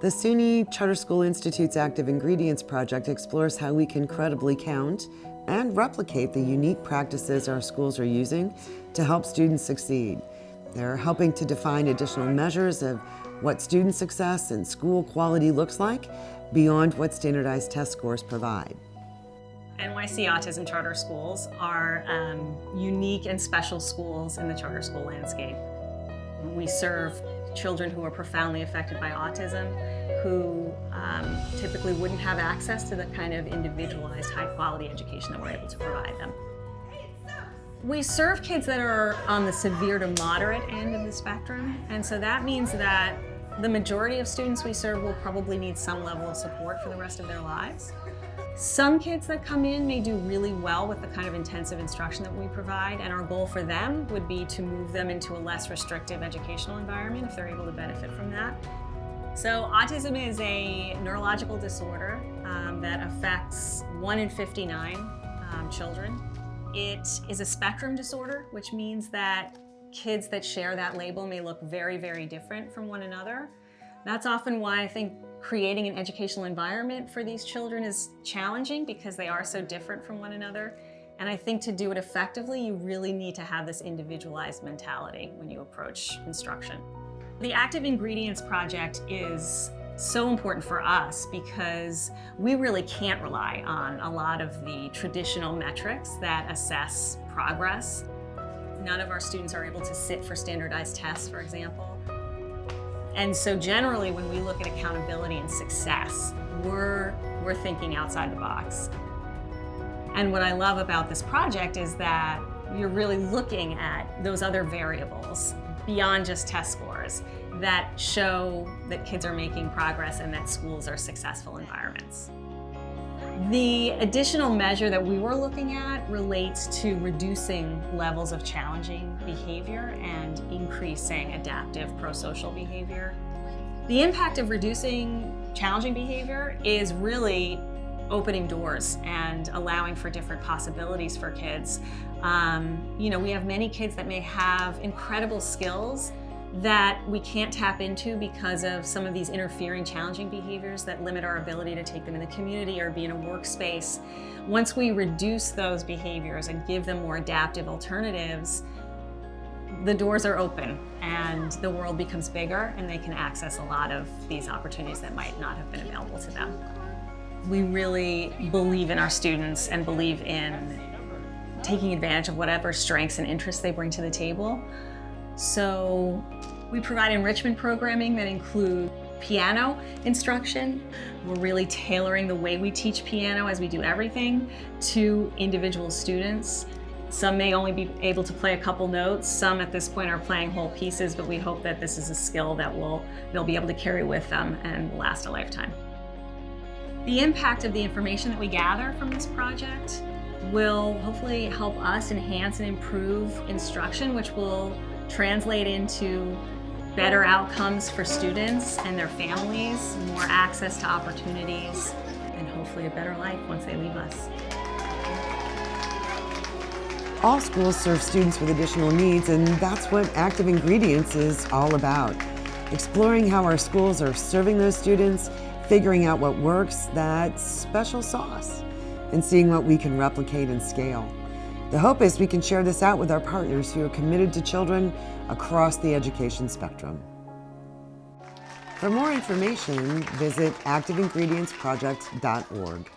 The SUNY Charter School Institute's Active Ingredients project explores how we can credibly count and replicate the unique practices our schools are using to help students succeed. They're helping to define additional measures of what student success and school quality looks like beyond what standardized test scores provide. NYC Autism Charter Schools are unique and special schools in the charter school landscape. We serve children who are profoundly affected by autism, who typically wouldn't have access to the kind of individualized, high-quality education that we're able to provide them. We serve kids that are on the severe to moderate end of the spectrum, and so that means that the majority of students we serve will probably need some level of support for the rest of their lives. Some kids that come in may do really well with the kind of intensive instruction that we provide, and our goal for them would be to move them into a less restrictive educational environment if they're able to benefit from that. So autism is a neurological disorder that affects 1 in 59 children. It is a spectrum disorder, which means that kids that share that label may look very, very different from one another. That's often why I think creating an educational environment for these children is challenging, because they are so different from one another. And I think to do it effectively, you really need to have this individualized mentality when you approach instruction. The Active Ingredients project is so important for us because we really can't rely on a lot of the traditional metrics that assess progress. None of our students are able to sit for standardized tests, for example. And so generally, when we look at accountability and success, we're thinking outside the box. And what I love about this project is that you're really looking at those other variables beyond just test scores that show that kids are making progress and that schools are successful environments. The additional measure that we were looking at relates to reducing levels of challenging behavior and increasing adaptive pro-social behavior. The impact of reducing challenging behavior is really opening doors and allowing for different possibilities for kids. We have many kids that may have incredible skills that we can't tap into because of some of these interfering challenging behaviors that limit our ability to take them in the community or be in a workspace. Once we reduce those behaviors and give them more adaptive alternatives, the doors are open and the world becomes bigger and they can access a lot of these opportunities that might not have been available to them. We really believe in our students and believe in taking advantage of whatever strengths and interests they bring to the table. So we provide enrichment programming that include piano instruction. We're really tailoring the way we teach piano, as we do everything, to individual students. Some may only be able to play a couple notes. Some at this point are playing whole pieces, but we hope that this is a skill that they'll be able to carry with them and will last a lifetime. The impact of the information that we gather from this project will hopefully help us enhance and improve instruction, which will translate into better outcomes for students and their families, more access to opportunities, and hopefully a better life once they leave us. All schools serve students with additional needs, and that's what Active Ingredients is all about. Exploring how our schools are serving those students, figuring out what works, that special sauce, and seeing what we can replicate and scale. The hope is we can share this out with our partners who are committed to children across the education spectrum. For more information, visit activeingredientsproject.org.